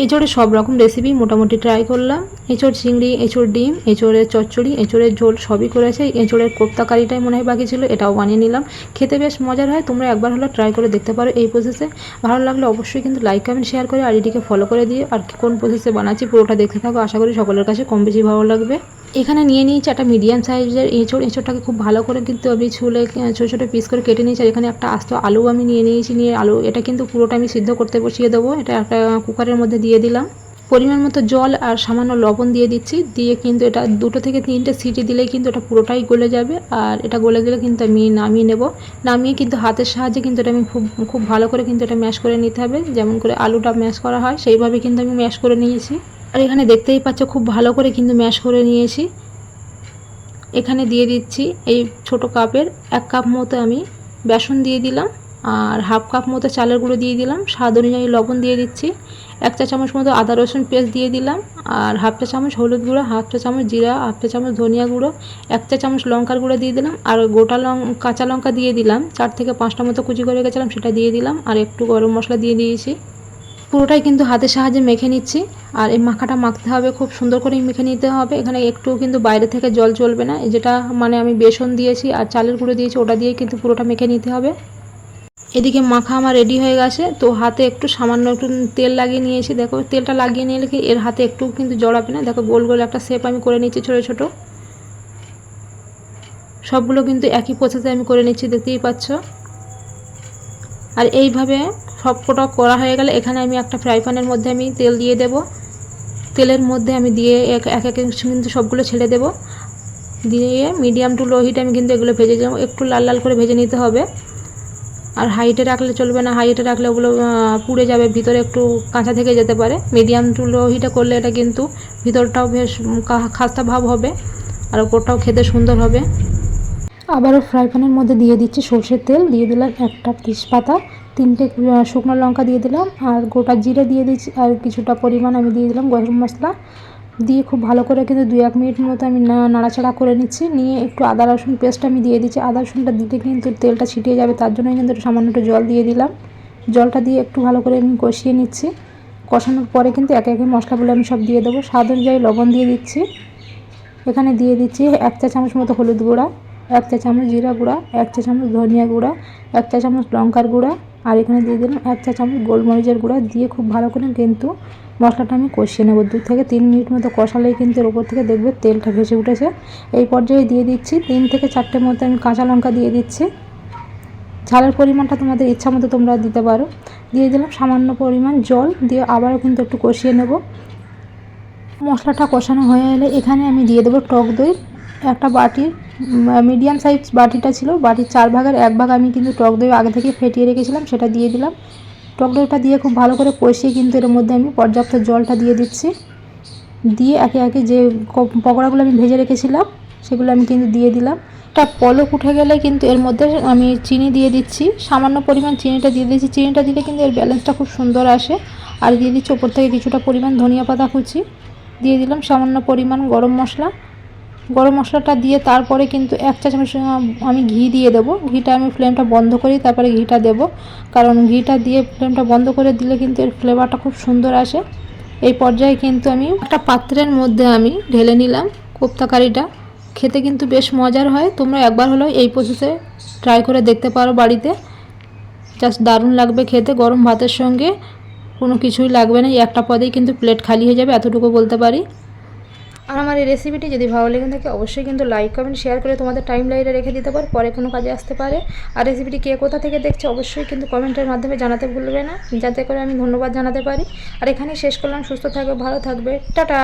এঁচোড়ে সব রকম রেসিপি মোটামুটি ট্রাই করলাম। এঁচোড় চিংড়ি, এঁচোড় ডিম, এঁচোড়ের চচ্চড়ি, এঁচোড়ের ঝোল সবই করেছে। এঁচোড়ের কোপ্তা কারিটাই মনে হয় বাকি ছিল, এটাও বানিয়ে নিলাম। খেতে বেশ মজার হয়, তোমরা একবার হলো ট্রাই করে দেখতে পারো এই প্রসেসে। ভালো লাগলে অবশ্যই কিন্তু লাইক কমেন্ট শেয়ার করে আইডিটিকে ফলো করে দিও। আর কোন প্রসেসে বানাচ্ছি পুরোটা দেখতে থাকো, আশা করি সকলের কাছে কম বেশি ভালো লাগবে। এখানে নিয়ে নিয়েছি একটা মিডিয়াম সাইজের এঁচোড়টাকে খুব ভালো করে কিন্তু আমি ছুলে ছোটো ছোটো পিস করে কেটে নিয়েছি। আর এখানে একটা আস্ত আলু আমি নিয়ে নিয়েছি, নিয়ে আলু এটা কিন্তু পুরোটা আমি সিদ্ধ করতে বসিয়ে দেবো। এটা একটা কুকারের মধ্যে দিয়ে দিলাম। পরিমাণ মতো জল আর সামান্য লবণ দিয়ে দিচ্ছি, দিয়ে কিন্তু এটা 2 থেকে 3টে সিটি দিলেই কিন্তু এটা পুরোটাই গলে যাবে। আর এটা গলে গেলে কিন্তু আমি নামিয়ে নেব। নামিয়ে কিন্তু হাতের সাহায্যে কিন্তু এটা আমি খুব ভালো করে কিন্তু এটা ম্যাশ করে নিতে হবে। যেমন করে আলুটা ম্যাশ করা হয় সেইভাবে কিন্তু আমি ম্যাশ করে নিয়েছি। আর এখানে দেখতেই পাচ্ছ খুব ভালো করে কিন্তু ম্যাশ করে নিয়েছি। এখানে দিয়ে দিচ্ছি এই ছোট কাপের 1 কাপ মতো আমি বেসন দিয়ে দিলাম। আর হাফ কাপ মতো চালের গুঁড়ো দিয়ে দিলাম। স্বাদ অনুযায়ী লবণ দিয়ে দিচ্ছি। 1 চা চামচ মতো আদা রসুন পেস্ট দিয়ে দিলাম। আর হাফ চা চামচ হলুদ গুঁড়ো, হাফ চা চামচ জিরা, হাফ চা চামচ ধনিয়া গুঁড়ো, 1 চা চামচ লঙ্কার গুঁড়ো দিয়ে দিলাম। আর গোটা কাঁচা লঙ্কা দিয়ে দিলাম 4 থেকে 5টা মতো কুচি করে রেখেছিলাম, সেটা দিয়ে দিলাম। আর একটু গরম মশলা দিয়ে দিয়েছি। পুরোটাই কিন্তু হাতের সাহায্যে মেখে নিচ্ছি। আর এই মাখাটা মাখতে হবে, খুব সুন্দর করে মেখে নিতে হবে। এখানে একটু কিন্তু বাইরে থেকে জল চলবে না, যেটা মানে আমি বেসন দিয়েছি আর চালের গুঁড়ো দিয়েছি ওটা দিয়ে কিন্তু পুরোটা মেখে নিতে হবে। এদিকে মাখা আমার রেডি হয়ে গেছে। তো হাতে একটু সামান্য একটু তেল লাগিয়ে নিয়েছি। দেখো তেলটা লাগিয়ে নিলে কি এর হাতে একটু কিন্তু জড়াবে না। দেখো গোল গোল একটা শেপ আমি করে নিচ্ছি ছোটো ছোটো। সবগুলো কিন্তু একই প্রসেসে আমি করে নিচ্ছি, দেখতেই পাচ্ছ। আর এইভাবে সবকটা করা হয়ে গেলে এখানে আমি একটা ফ্রাই প্যানের মধ্যে আমি তেল দিয়ে দেব। তেলের মধ্যে আমি দিয়ে এক এক কিন্তু সবগুলো ছেড়ে দেব। দিয়ে মিডিয়াম টু লো হিটে আমি কিন্তু এগুলো ভেজে যাব। একটু লাল লাল করে ভেজে নিতে হবে। আর হাইটে রাখলে চলবে না, হাইটে রাখলে ওগুলো পুড়ে যাবে, ভিতরে একটু কাঁচা থেকে যেতে পারে। মিডিয়াম টু লো হিটে করলে এটা কিন্তু ভিতরটাও বেশ খাস্তা ভাব হবে আর ওপরটাও খেতে সুন্দর হবে। আবারও ফ্রাই প্যানের মধ্যে দিয়ে দিচ্ছি সর্ষের তেল, দিয়ে দিলাম একটা তেজপাতা, 3টে শুকনো লঙ্কা দিয়ে দিলাম। আর গোটা জিরে দিয়ে দিচ্ছি। আর কিছুটা পরিমাণ আমি দিয়ে দিলাম গরম মশলা। দিয়ে খুব ভালো করে কিন্তু 2-1 মিনিট মতো আমি নাড়াচাড়া করে নিচ্ছি। নিয়ে একটু আদা রসুন পেস্ট আমি দিয়ে দিচ্ছি। আদা রসুনটা দিতে কিন্তু তেলটা ছিটিয়ে যাবে, তার জন্য কিন্তু সামান্য একটু জল দিয়ে দিলাম। জলটা দিয়ে একটু ভালো করে আমি কষিয়ে নিচ্ছি। কষানোর পরে কিন্তু একে একে মশলাগুলো আমি সব দিয়ে দেবো। স্বাদ অনুযায়ী লবণ দিয়ে দিচ্ছি। এখানে দিয়ে দিচ্ছি 1 চা চামচ মতো হলুদ গুঁড়া, 1 চা চামচ জিরা গুঁড়া, 1 চা চামচ ধনিয়া গুঁড়া, 1 চা চামচ লঙ্কার গুঁড়া। আর এখানে দিয়ে দিলাম 1 চা চামচ গোলমরিচের গুঁড়া। দিয়ে খুব ভালো করে কিন্তু মশলাটা আমি কষিয়ে নেব। 2 থেকে 3 মিনিট মতো কষালেই কিন্তু এর উপর থেকে দেখবে তেলটা ভেসে উঠেছে। এই পর্যায়ে দিয়ে দিচ্ছি 3 থেকে 4টে মতো আমি কাঁচা লঙ্কা দিয়ে দিচ্ছি। ঝালের পরিমাণটা তোমাদের ইচ্ছা মতো তোমরা দিতে পারো। দিয়ে দিলাম সামান্য পরিমাণ জল, দিয়ে আবারও কিন্তু একটু কষিয়ে নেব। মশলাটা কষানো হয়ে এলে এখানে আমি দিয়ে দেবো টক দই। একটা বাটির মিডিয়াম সাইজ বাটিটা ছিল, বাটির 4 ভাগের 1 ভাগ আমি কিন্তু টক দই আগে থেকে ফেটিয়ে রেখেছিলাম, সেটা দিয়ে দিলাম। টক দইটা দিয়ে খুব ভালো করে কষিয়ে কিন্তু এর মধ্যে আমি পর্যাপ্ত জলটা দিয়ে দিচ্ছি। দিয়ে একে একে যে পকোড়াগুলো আমি ভেজে রেখেছিলাম সেগুলো আমি কিন্তু দিয়ে দিলাম। একটা পলক উঠে গেলে কিন্তু এর মধ্যে আমি চিনি দিয়ে দিচ্ছি। সামান্য পরিমাণ চিনিটা দিয়ে দিচ্ছি। চিনিটা দিলে কিন্তু এর ব্যালেন্সটা খুব সুন্দর আসে। আর দিয়ে দিচ্ছি ওপর থেকে কিছুটা পরিমাণ ধনিয়া পাতা কুচি। দিয়ে দিলাম সামান্য পরিমাণ গরম মশলা। গরম মশলাটা দিয়ে তারপরে কিন্তু 1 চা চামচ আমি ঘি দিয়ে দেবো। ঘিটা আমি ফ্লেমটা বন্ধ করি তারপরে ঘিটা দেবো, কারণ ঘিটা দিয়ে ফ্লেমটা বন্ধ করে দিলে কিন্তু এর ফ্লেভারটা খুব সুন্দর আসে। এই পর্যায়ে কিন্তু আমি একটা পাত্রের মধ্যে আমি ঢেলে নিলাম কোপ্তা কারিটা। খেতে কিন্তু বেশ মজার হয়, তোমরা একবার হলেও এই প্রসেসে ট্রাই করে দেখতে পারো বাড়িতে। জাস্ট দারুণ লাগবে খেতে, গরম ভাতের সঙ্গে কোনো কিছুই লাগবে না। এই একটা পদেই কিন্তু প্লেট খালি হয়ে যাবে, এতটুকু বলতে পারি। আর আমার এই রেসিপিটি যদি ভালো লেগে থাকে অবশ্যই কিন্তু লাইক কমেন্ট শেয়ার করে তোমাদের টাইম লাইনে রেখে দিতে পারো, পরে কোনো কাজে আসতে পারে। আর রেসিপিটি কে কোথা থেকে দেখছে অবশ্যই কিন্তু কমেন্টের মাধ্যমে জানাতে ভুলবে না, যাতে করে আমি ধন্যবাদ জানাতে পারি। আর এখানেই শেষ করলাম। সুস্থ থাকবে, ভালো থাকবে, টাটা।